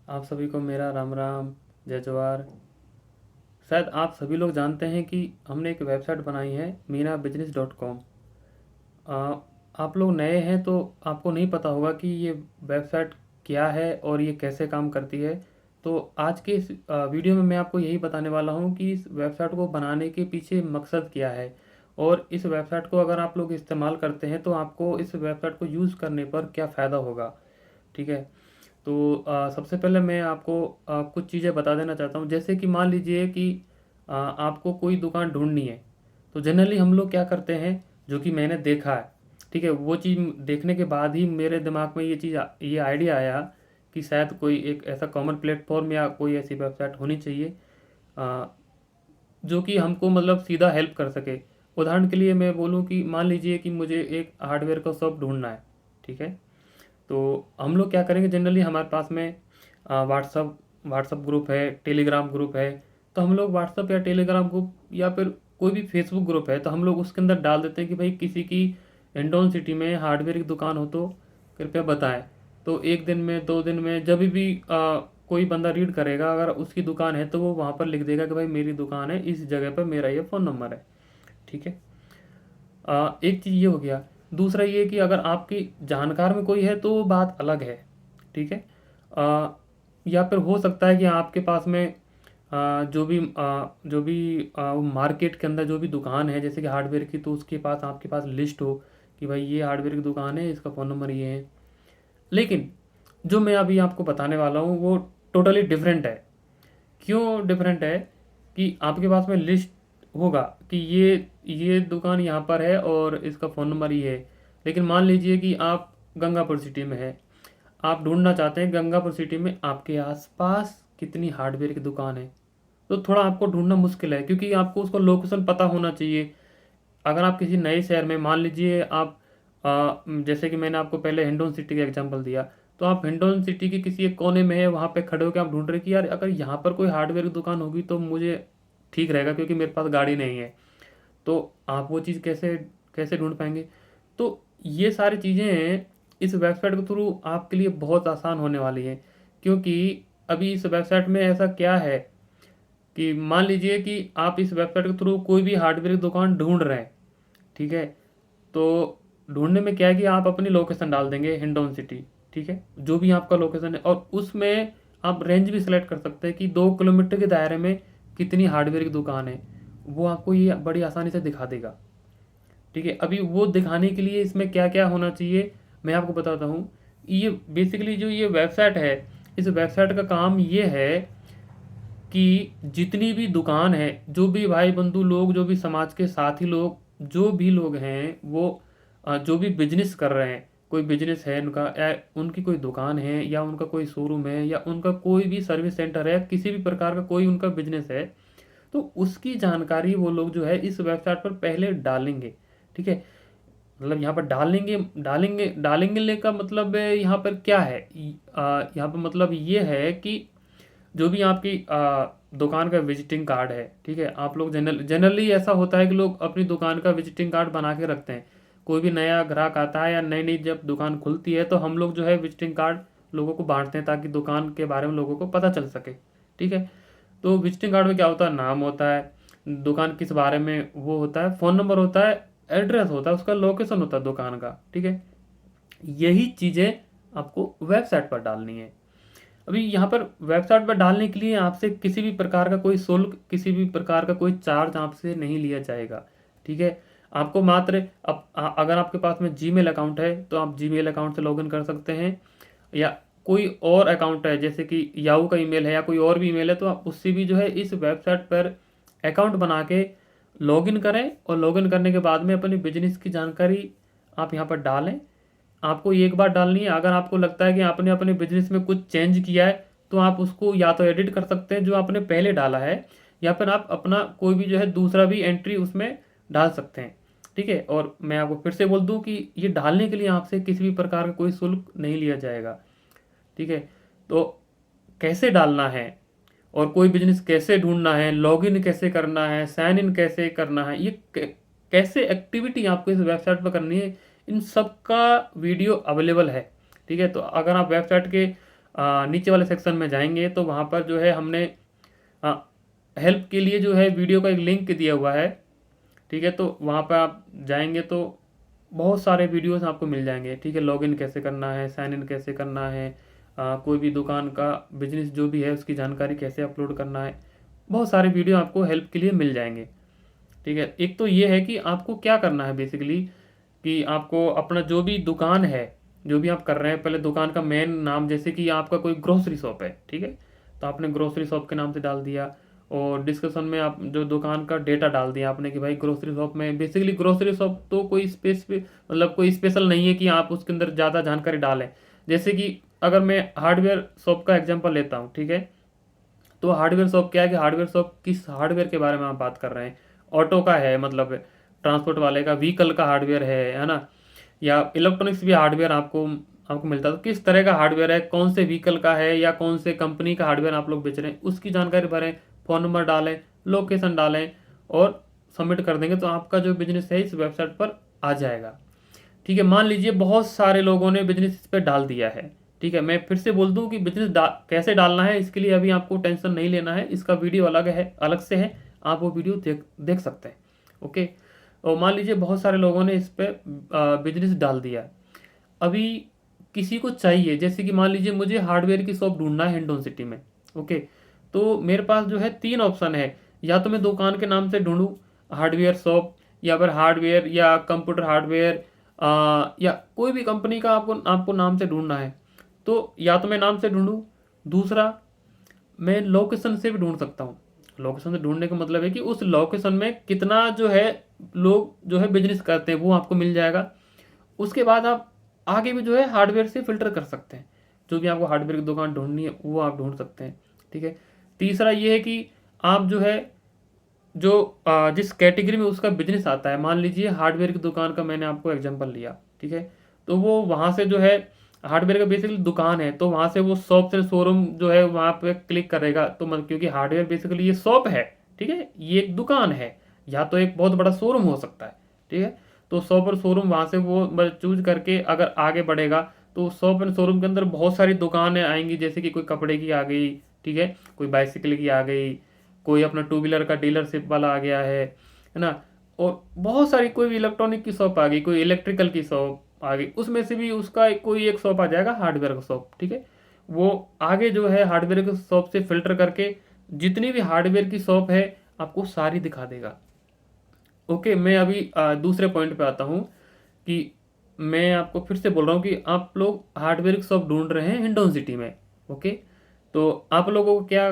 आप सभी को मेरा राम राम, जय जवाहर। शायद आप सभी लोग जानते हैं कि हमने एक वेबसाइट बनाई है मीना business.com। आप लोग नए हैं तो आपको नहीं पता होगा कि ये वेबसाइट क्या है और ये कैसे काम करती है। तो आज के इस वीडियो में मैं आपको यही बताने वाला हूँ कि इस वेबसाइट को बनाने के पीछे मकसद क्या है, और इस वेबसाइट को अगर आप लोग इस्तेमाल करते हैं तो आपको इस वेबसाइट को यूज़ करने पर क्या फ़ायदा होगा। ठीक है। तो सबसे पहले मैं आपको कुछ चीज़ें बता देना चाहता हूँ। जैसे कि मान लीजिए कि आपको कोई दुकान ढूंढनी है, तो जनरली हम लोग क्या करते हैं, जो कि मैंने देखा है। ठीक है, वो चीज़ देखने के बाद ही मेरे दिमाग में ये आइडिया आया कि शायद कोई एक ऐसा कॉमन प्लेटफॉर्म या कोई ऐसी वेबसाइट होनी चाहिए अ, जो कि हमको मतलब सीधा हेल्प कर सके। उदाहरण के लिए मैं बोलूँ कि मान लीजिए कि मुझे एक हार्डवेयर का शॉप ढूंढना है। ठीक है। तो हम लोग क्या करेंगे, जनरली हमारे पास में व्हाट्सअप व्हाट्सअप ग्रुप है, टेलीग्राम ग्रुप है। तो हम लोग व्हाट्सअप या टेलीग्राम ग्रुप या फिर कोई भी फेसबुक ग्रुप है तो हम लोग उसके अंदर डाल देते हैं कि भाई किसी की हिंडौन सिटी में हार्डवेयर की दुकान हो तो कृपया बताएं। तो एक दिन में, 2 दिन में, जब भी कोई बंदा रीड करेगा, अगर उसकी दुकान है तो वो वहाँ पर लिख देगा कि भाई मेरी दुकान है, इस जगह पर मेरा ये फ़ोन नंबर है। ठीक है। एक चीज़ ये हो गया। दूसरा ये कि अगर आपकी जानकार में कोई है तो वो बात अलग है। ठीक है। या फिर हो सकता है कि आपके पास में जो भी मार्केट के अंदर जो भी दुकान है जैसे कि हार्डवेयर की, तो उसके पास आपके पास लिस्ट हो कि भाई ये हार्डवेयर की दुकान है, इसका फ़ोन नंबर ये है। लेकिन जो मैं अभी आपको बताने वाला हूँ वो टोटली डिफरेंट है। क्यों डिफरेंट है? कि आपके पास में लिस्ट होगा कि ये दुकान यहाँ पर है और इसका फ़ोन नंबर ये है। लेकिन मान लीजिए कि आप गंगापुर सिटी में है, आप ढूंढना चाहते हैं गंगापुर सिटी में आपके आसपास कितनी हार्डवेयर की दुकान है। तो थोड़ा आपको ढूंढना मुश्किल है, क्योंकि आपको उसका लोकेशन पता होना चाहिए। अगर आप किसी नए शहर में, मान लीजिए आप जैसे कि मैंने आपको पहले हिंडौन सिटी का एग्जांपल दिया, तो आप हिंडौन सिटी के किसी एक कोने में है, वहाँ पे खड़े होकर आप ढूंढ रहे कि यार अगर यहाँ पर कोई हार्डवेयर की दुकान होगी तो मुझे ठीक रहेगा, क्योंकि मेरे पास गाड़ी नहीं है। तो आप वो चीज़ कैसे कैसे ढूंढ पाएंगे? तो ये सारी चीज़ें इस वेबसाइट के थ्रू आपके लिए बहुत आसान होने वाली है। क्योंकि अभी इस वेबसाइट में ऐसा क्या है कि मान लीजिए कि आप इस वेबसाइट के थ्रू कोई भी हार्डवेयर की दुकान ढूंढ रहे हैं। ठीक है। तो ढूंढने में क्या है कि आप अपनी लोकेशन डाल देंगे हिंडौन सिटी। ठीक है, जो भी आपका लोकेशन है, और उसमें आप रेंज भी सिलेक्ट कर सकते हैं कि 2 किलोमीटर के दायरे में कितनी हार्डवेयर की दुकान है। वो आपको ये बड़ी आसानी से दिखा देगा। ठीक है। अभी वो दिखाने के लिए इसमें क्या क्या होना चाहिए मैं आपको बताता हूँ। ये बेसिकली जो ये वेबसाइट है, इस वेबसाइट का काम ये है कि जितनी भी दुकान है, जो भी भाई बंधु लोग, जो भी समाज के साथी लोग, जो भी लोग हैं वो जो भी बिजनेस कर रहे हैं, कोई बिजनेस है उनका, या उनकी कोई दुकान है, या उनका कोई शोरूम है, या उनका कोई भी सर्विस सेंटर है, किसी भी प्रकार का कोई उनका बिजनेस है, तो उसकी जानकारी वो लोग जो है इस वेबसाइट पर पहले डालेंगे। ठीक है। मतलब यहाँ पर डालेंगे डालेंगे डालेंगे का मतलब यहाँ पर क्या है, यहाँ पर मतलब ये है कि जो भी आपकी दुकान का विजिटिंग कार्ड है। ठीक है। आप लोग जनरली ऐसा होता है कि लोग अपनी दुकान का विजिटिंग कार्ड बना के रखते हैं। कोई भी नया ग्राहक आता है या नई नई जब दुकान खुलती है तो हम लोग जो है विजिटिंग कार्ड लोगों को बांटते हैं ताकि दुकान के बारे में लोगों को पता चल सके। ठीक है। तो विजिटिंग कार्ड में क्या होता है, नाम होता है, दुकान किस बारे में वो होता है, फ़ोन नंबर होता है, एड्रेस होता है, उसका लोकेशन होता है दुकान का। ठीक है। यही चीज़ें आपको वेबसाइट पर डालनी है। अभी यहाँ पर वेबसाइट पर डालने के लिए आपसे किसी भी प्रकार का कोई शुल्क, किसी भी प्रकार का कोई चार्ज आपसे नहीं लिया जाएगा। ठीक है। आपको मात्र अगर आपके पास में जीमेल अकाउंट है तो आप जीमेल अकाउंट से लॉगिन कर सकते हैं, या कोई और अकाउंट है जैसे कि याहू का ईमेल है या कोई और भी ईमेल है तो आप उससे भी जो है इस वेबसाइट पर अकाउंट बना के लॉगिन करें, और लॉगिन करने के बाद में अपनी बिजनेस की जानकारी आप यहाँ पर डालें। आपको एक बार डालनी है। अगर आपको लगता है कि आपने अपने बिजनेस में कुछ चेंज किया है तो आप उसको या तो एडिट कर सकते हैं जो आपने पहले डाला है, या फिर आप अपना कोई भी जो है दूसरा भी एंट्री उसमें डाल सकते हैं। ठीक है। और मैं आपको फिर से बोल दूं कि ये डालने के लिए आपसे किसी भी प्रकार का कोई शुल्क नहीं लिया जाएगा। ठीक है। तो कैसे डालना है, और कोई बिजनेस कैसे ढूंढना है, लॉगिन कैसे करना है, साइन इन कैसे करना है, ये कैसे एक्टिविटी आपको इस वेबसाइट पर करनी है, इन सब का वीडियो अवेलेबल है। ठीक है। तो अगर आप वेबसाइट के नीचे वाले सेक्शन में जाएंगे तो वहाँ पर जो है हमने हेल्प के लिए जो है वीडियो का एक लिंक दिया हुआ है। ठीक है, तो वहाँ पर आप जाएंगे तो बहुत सारे वीडियोस आपको मिल जाएंगे। ठीक है, लॉगिन कैसे करना है, साइन इन कैसे करना है, कोई भी दुकान का बिजनेस जो भी है उसकी जानकारी कैसे अपलोड करना है, बहुत सारे वीडियो आपको हेल्प के लिए मिल जाएंगे। ठीक है, एक तो ये है कि आपको क्या करना है बेसिकली, कि आपको अपना जो भी दुकान है, जो भी आप कर रहे हैं, पहले दुकान का मेन नाम, जैसे कि आपका कोई ग्रोसरी शॉप है, ठीक है, तो आपने ग्रोसरी शॉप के नाम से डाल दिया, और डिस्कशन में आप जो दुकान का डेटा डाल दिया आपने कि भाई ग्रोसरी शॉप में, बेसिकली ग्रोसरी शॉप तो कोई स्पेसिफिक मतलब कोई स्पेशल नहीं है कि आप उसके अंदर ज़्यादा जानकारी डालें। जैसे कि अगर मैं हार्डवेयर शॉप का एग्जांपल लेता हूँ, ठीक है, तो हार्डवेयर शॉप क्या है कि हार्डवेयर शॉप किस हार्डवेयर के बारे में आप बात कर रहे हैं। ऑटो का है, मतलब ट्रांसपोर्ट वाले का, व्हीकल का हार्डवेयर है ना, या इलेक्ट्रॉनिक्स भी हार्डवेयर आपको आपको मिलता है। तो किस तरह का हार्डवेयर है, कौन से व्हीकल का है, या कौन से कंपनी का हार्डवेयर आप लोग बेच रहे हैं, उसकी जानकारी भरें, फ़ोन नंबर डालें, लोकेशन डालें और सबमिट कर देंगे तो आपका जो बिजनेस है इस वेबसाइट पर आ जाएगा। ठीक है, मान लीजिए बहुत सारे लोगों ने बिजनेस इस पर डाल दिया है। ठीक है, मैं फिर से बोल दूं कि बिजनेस कैसे डालना है, इसके लिए अभी आपको टेंशन नहीं लेना है, इसका वीडियो अलग है, अलग से है, आप वो वीडियो देख देख सकते हैं। ओके, और मान लीजिए बहुत सारे लोगों ने इस पर बिजनेस डाल दिया है। अभी किसी को चाहिए, जैसे कि मान लीजिए मुझे हार्डवेयर की शॉप ढूंढना है हिंडौन सिटी में। ओके, तो मेरे पास जो है तीन ऑप्शन है, या तो मैं दुकान के नाम से ढूंढूं हार्डवेयर शॉप, या फिर हार्डवेयर या कंप्यूटर हार्डवेयर, या कोई भी कंपनी का आपको आपको नाम से ढूंढना है तो या तो मैं नाम से ढूंढूं, दूसरा मैं लोकेशन से भी ढूंढ सकता हूँ। लोकेशन से ढूंढने का मतलब है कि उस लोकेशन में कितना जो है लोग जो है बिजनेस करते हैं वो आपको मिल जाएगा। उसके बाद आप आगे भी जो है हार्डवेयर से फिल्टर कर सकते हैं, जो भी आपको हार्डवेयर की दुकान ढूंढनी है वो आप ढूंढ सकते हैं। ठीक है, तीसरा ये है कि आप जो है जो जिस कैटेगरी में उसका बिजनेस आता है, मान लीजिए हार्डवेयर की दुकान का मैंने आपको एग्जांपल लिया, ठीक है, तो वो वहाँ से जो है हार्डवेयर का बेसिकली दुकान है तो वहाँ से वो शॉप से शोरूम जो है वहाँ पे क्लिक करेगा, तो मतलब क्योंकि हार्डवेयर बेसिकली ये शॉप है, ठीक है, ये एक दुकान है, या तो एक बहुत बड़ा शोरूम हो सकता है। ठीक है, तो शॉप और शोरूम वहाँ से वो चूज करके अगर आगे बढ़ेगा तो शॉप एंड शोरूम के अंदर बहुत सारी दुकानें आएंगी, जैसे कि कोई कपड़े की आ गई, ठीक है, कोई बाइसिकल की आ गई, कोई अपना टू व्हीलर का डीलरशिप वाला आ गया है ना, और बहुत सारी कोई भी इलेक्ट्रॉनिक की शॉप आ गई, कोई इलेक्ट्रिकल की शॉप आ गई, उसमें से भी उसका कोई एक शॉप आ जाएगा हार्डवेयर का शॉप। ठीक है, वो आगे जो है हार्डवेयर की शॉप से फिल्टर करके जितनी भी हार्डवेयर की शॉप है आपको सारी दिखा देगा। ओके, मैं अभी दूसरे पॉइंट पे आता हूँ कि मैं आपको फिर से बोल रहा हूँ कि आप लोग हार्डवेयर की शॉप ढूंढ रहे हैं हिंडौन सिटी में। ओके, तो आप लोगों को क्या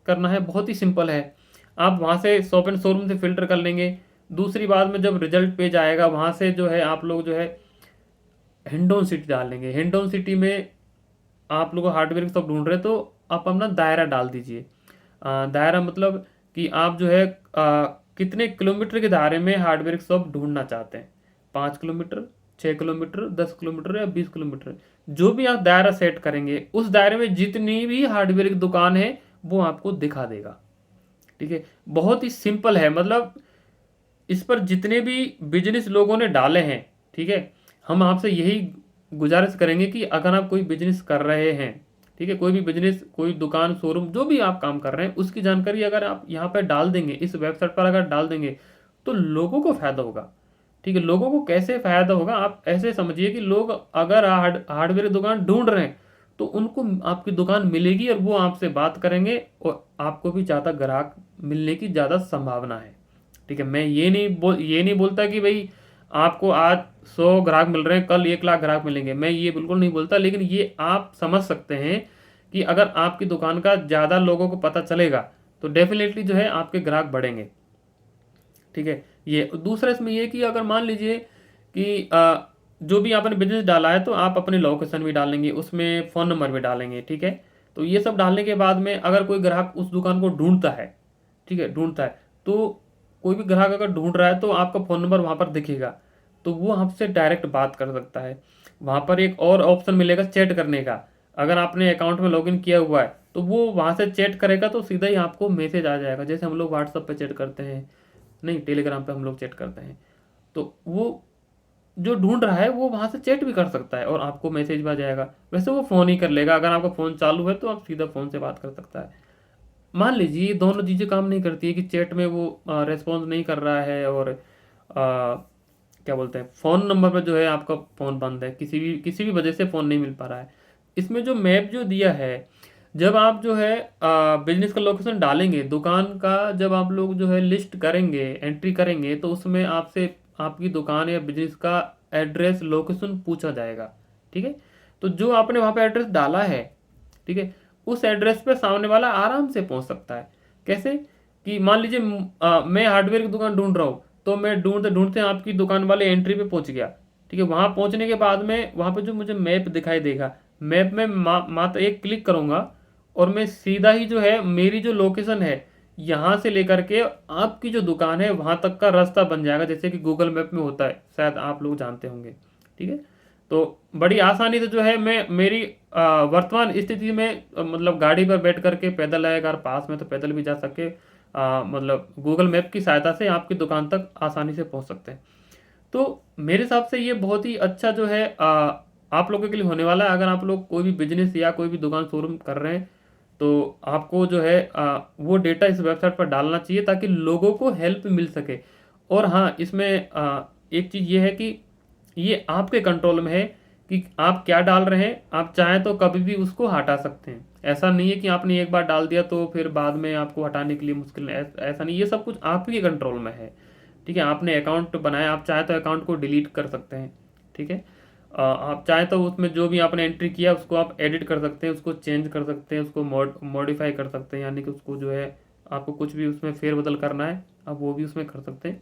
करना है, बहुत ही सिंपल है, आप वहाँ से शॉप एंड शोरूम से फिल्टर कर लेंगे। दूसरी बात में जब रिजल्ट पेज आएगा वहाँ से जो है आप लोग जो है हिंडौन सिटी डाल लेंगे। हिंडौन सिटी में आप लोग हार्डवेयर की शॉप ढूंढ रहे हैं तो आप अपना दायरा डाल दीजिए। दायरा मतलब कि आप जो है कितने किलोमीटर के दायरे में हार्डवेयर की शॉप ढूंढना चाहते हैं, 5 किलोमीटर, 6 किलोमीटर, 10 किलोमीटर या 20 किलोमीटर, जो भी आप दायरा सेट करेंगे उस दायरे में जितनी भी हार्डवेयर की दुकान है वो आपको दिखा देगा। ठीक है, बहुत ही सिंपल है, मतलब इस पर जितने भी बिजनेस लोगों ने डाले हैं, ठीक है, हम आपसे यही गुजारिश करेंगे कि अगर आप कोई बिजनेस कर रहे हैं, ठीक है, कोई भी बिजनेस, कोई दुकान, शोरूम, जो भी आप काम कर रहे हैं उसकी जानकारी अगर आप यहाँ पर डाल देंगे, इस वेबसाइट पर अगर डाल देंगे तो लोगों को फायदा होगा। ठीक है, लोगों को कैसे फायदा होगा, आप ऐसे समझिए कि लोग अगर हार्डवेयर की दुकान ढूंढ रहे हैं तो उनको आपकी दुकान मिलेगी और वो आपसे बात करेंगे और आपको भी ज़्यादा ग्राहक मिलने की ज़्यादा संभावना है। ठीक है, मैं ये नहीं बोलता कि भाई आपको आज 100 ग्राहक मिल रहे हैं कल 1 लाख ग्राहक मिलेंगे, मैं ये बिल्कुल नहीं बोलता, लेकिन ये आप समझ सकते हैं कि अगर आपकी दुकान का ज़्यादा लोगों को पता चलेगा तो डेफिनेटली जो है आपके ग्राहक बढ़ेंगे। ठीक है, ये दूसरा इसमें ये कि अगर मान लीजिए कि जो भी आपने बिजनेस डाला है तो आप अपने लोकेशन भी डालेंगे, उसमें फ़ोन नंबर भी डालेंगे। ठीक है, तो ये सब डालने के बाद में अगर कोई ग्राहक उस दुकान को ढूंढता है, ठीक है, ढूंढता है, तो कोई भी ग्राहक अगर ढूंढ रहा है तो आपका फ़ोन नंबर वहाँ पर दिखेगा, तो वो आपसे डायरेक्ट बात कर सकता है। वहाँ पर एक और ऑप्शन मिलेगा चैट करने का, अगर आपने अकाउंट में लॉगिन किया हुआ है तो वो वहाँ से चैट करेगा तो सीधा ही आपको मैसेज आ जाएगा, जैसे हम लोग व्हाट्सएप पे चैट करते हैं, नहीं टेलीग्राम पे हम लोग चैट करते हैं, तो वो जो ढूंढ रहा है वो वहाँ से चैट भी कर सकता है और आपको मैसेज भी आ जाएगा। वैसे वो फ़ोन ही कर लेगा, अगर आपका फ़ोन चालू है तो आप सीधा फ़ोन से बात कर सकता है। मान लीजिए ये दोनों चीज़ें काम नहीं करती है कि चैट में वो रेस्पॉन्स नहीं कर रहा है और क्या बोलते हैं, फ़ोन नंबर पर जो है आपका फ़ोन बंद है, किसी भी वजह से फ़ोन नहीं मिल पा रहा है। इसमें जो मैप जो दिया है, जब आप जो है बिजनेस का लोकेशन डालेंगे, दुकान का जब आप लोग जो है लिस्ट करेंगे, एंट्री करेंगे, तो उसमें आपसे आपकी दुकान या बिजनेस का एड्रेस लोकेशन पूछा जाएगा। ठीक है, तो जो आपने वहाँ पे एड्रेस डाला है, ठीक है, उस एड्रेस पे सामने वाला आराम से पहुंच सकता है। कैसे कि मान लीजिए मैं हार्डवेयर की दुकान ढूंढ रहा हूँ, तो मैं ढूंढते ढूंढते आपकी दुकान वाले एंट्री पे पहुंच गया। ठीक है, वहां पहुंचने के बाद में वहां पे जो मुझे मैप दिखाई देगा, मैप में मात्र एक क्लिक करूंगा और मैं सीधा ही जो है मेरी जो लोकेशन है यहाँ से लेकर के आपकी जो दुकान है वहां तक का रास्ता बन जाएगा, जैसे कि गूगल मैप में होता है, शायद आप लोग जानते होंगे। ठीक है, तो बड़ी आसानी से जो है मैं मेरी वर्तमान स्थिति में मतलब गाड़ी पर बैठ करके पैदल आए, अगर पास में तो पैदल भी जा सके, मतलब गूगल मैप की सहायता से आपकी दुकान तक आसानी से पहुंच सकते हैं। तो मेरे हिसाब से ये बहुत ही अच्छा जो है आप लोगों के लिए होने वाला है। अगर आप लोग कोई भी बिजनेस या कोई भी दुकान शोरूम कर रहे हैं, तो आपको जो है वो डेटा इस वेबसाइट पर डालना चाहिए ताकि लोगों को हेल्प मिल सके। और हाँ, इसमें एक चीज़ ये है कि ये आपके कंट्रोल में है कि आप क्या डाल रहे हैं। आप चाहें तो कभी भी उसको हटा सकते हैं। ऐसा नहीं है कि आपने एक बार डाल दिया तो फिर बाद में आपको हटाने के लिए मुश्किल है, ऐसा नहीं, ये सब कुछ आपके कंट्रोल में है। ठीक है, आपने अकाउंट बनाया, आप चाहे तो अकाउंट को डिलीट कर सकते हैं। ठीक है, आप चाहे तो उसमें जो भी आपने एंट्री किया उसको आप एडिट कर सकते हैं, उसको चेंज कर सकते हैं, उसको मॉडिफाई कर सकते हैं, यानी कि उसको जो है आपको कुछ भी उसमें फेरबदल करना है आप वो भी उसमें कर सकते हैं।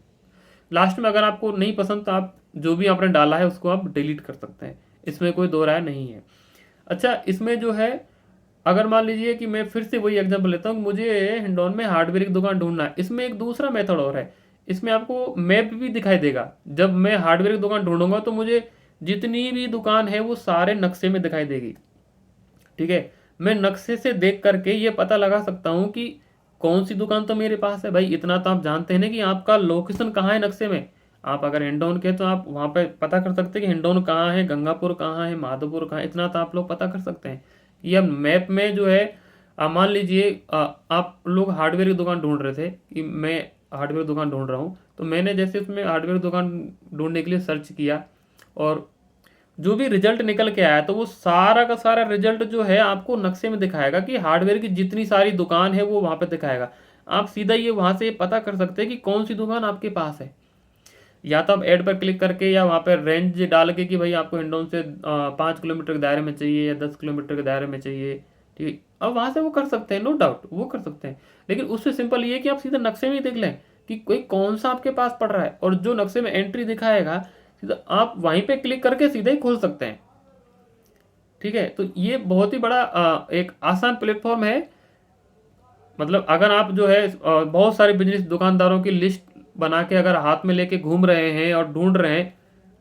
लास्ट में अगर आपको नहीं पसंद तो आप जो भी आपने डाला है उसको आप डिलीट कर सकते हैं, इसमें कोई दो राय नहीं है। अच्छा, इसमें जो है अगर मान लीजिए कि मैं फिर से वही एग्जांपल लेता हूँ, मुझे हिंडौन में हार्डवेयर की दुकान ढूंढना है, इसमें एक दूसरा मेथड और है। इसमें आपको मैप भी दिखाई देगा। जब मैं हार्डवेयर की दुकान ढूंढूंगा तो मुझे जितनी भी दुकान है वो सारे नक्शे में दिखाई देगी। ठीक है, मैं नक्शे से देख करके ये पता लगा सकता हूँ कि कौन सी दुकान तो मेरे पास है। भाई इतना तो आप जानते हैं ना कि आपका लोकेशन कहाँ है नक्शे में। आप अगर हिंडौन के हैं तो आप वहाँ पे पता कर सकते हैं कि हिंडौन कहाँ है, गंगापुर कहाँ है, माधोपुर कहाँ है, इतना तो आप लोग पता कर सकते हैं। कि अब मैप में जो है मान लीजिए आप लोग हार्डवेयर की दुकान ढूंढ रहे थे कि मैं हार्डवेयर दुकान ढूंढ रहा हूँ, तो मैंने जैसे उसमें हार्डवेयर दुकान ढूंढने के लिए सर्च किया और जो भी रिजल्ट निकल के आया तो वो सारा का सारा रिजल्ट जो है आपको नक्शे में दिखाएगा कि हार्डवेयर की जितनी सारी दुकान है वो वहाँ पे दिखाएगा। आप सीधा ये वहाँ से पता कर सकते हैं कि कौन सी दुकान आपके पास है। या तो आप ऐड पर क्लिक करके या वहाँ पर रेंज डाल के कि भाई आपको हिंडौन से 5 किलोमीटर के दायरे में चाहिए या 10 किलोमीटर के दायरे में चाहिए। ठीक है, अब वहाँ से वो कर सकते हैं, नो डाउट वो कर सकते हैं। लेकिन उससे सिंपल ये है कि आप सीधा नक्शे में ही देख लें कि कोई कौन सा आपके पास पड़ रहा है, और जो नक्शे में एंट्री दिखाएगा सीधा आप वहीं पे क्लिक करके सीधे ही खोल सकते हैं। ठीक है, तो ये बहुत ही बड़ा एक आसान प्लेटफॉर्म है। मतलब अगर आप जो है बहुत सारे बिजनेस दुकानदारों की लिस्ट बना के अगर हाथ में लेके घूम रहे हैं और ढूंढ रहे हैं,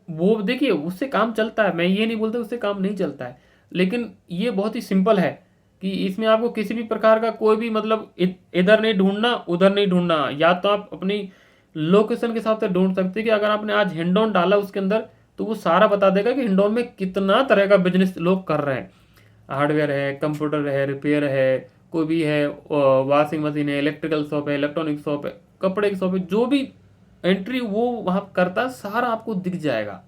वो देखिए उससे काम चलता है, मैं ये नहीं बोलता उससे काम नहीं चलता है, लेकिन ये बहुत ही सिंपल है कि इसमें आपको किसी भी प्रकार का कोई भी मतलब इधर नहीं ढूंढना उधर नहीं ढूंढना। या तो आप अपनी लोकेशन के हिसाब से ढूंढ सकते हैं कि अगर आपने आज हिंडौन डाला उसके अंदर तो वो सारा बता देगा कि हिंडौन में कितना तरह का बिजनेस लोग कर रहे हैं। हार्डवेयर है, कंप्यूटर है, रिपेयर है, कोई भी है, वॉशिंग मशीन है, इलेक्ट्रिकल शॉप है, इलेक्ट्रॉनिक शॉप है, कपड़े की शॉप है, जो भी एंट्री वो वहाँ करता है सारा आपको दिख जाएगा।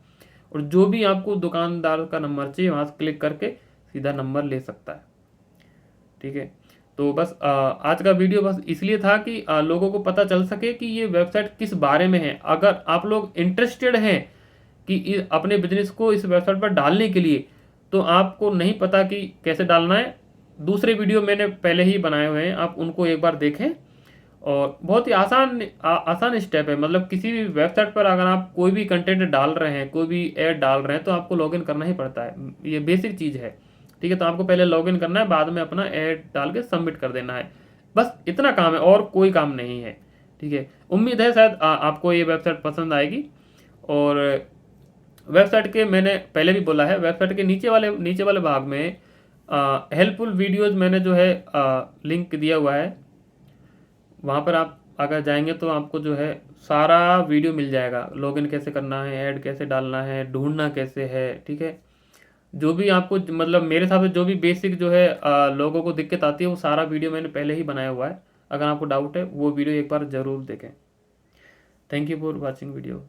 और जो भी आपको दुकानदार का नंबर चाहिए वहाँ से क्लिक करके सीधा नंबर ले सकता है। ठीक है, तो बस आज का वीडियो बस इसलिए था कि लोगों को पता चल सके कि ये वेबसाइट किस बारे में है। अगर आप लोग इंटरेस्टेड हैं कि अपने बिजनेस को इस वेबसाइट पर डालने के लिए, तो आपको नहीं पता कि कैसे डालना है, दूसरे वीडियो मैंने पहले ही बनाए हुए हैं, आप उनको एक बार देखें। और बहुत ही आसान स्टेप है। मतलब किसी भी वेबसाइट पर अगर आप कोई भी कंटेंट डाल रहे हैं, कोई भी ऐड डाल रहे हैं, तो आपको लॉगिन करना ही पड़ता है, ये बेसिक चीज़ है। ठीक है, तो आपको पहले लॉगिन करना है, बाद में अपना ऐड डाल के सबमिट कर देना है। बस इतना काम है और कोई काम नहीं है। ठीक है, उम्मीद है शायद आपको ये वेबसाइट पसंद आएगी। और वेबसाइट के मैंने पहले भी बोला है, वेबसाइट के नीचे वाले भाग में हेल्पफुल वीडियोज़ मैंने जो है लिंक दिया हुआ है, वहाँ पर आप अगर जाएंगे तो आपको जो है सारा वीडियो मिल जाएगा, लॉगिन कैसे करना है, ऐड कैसे डालना है, ढूंढना कैसे है, ठीक है। जो भी आपको मतलब मेरे हिसाब से जो भी बेसिक जो है लोगों को दिक्कत आती है वो सारा वीडियो मैंने पहले ही बनाया हुआ है। अगर आपको डाउट है वो वीडियो एक बार ज़रूर देखें। Thank you for watching video.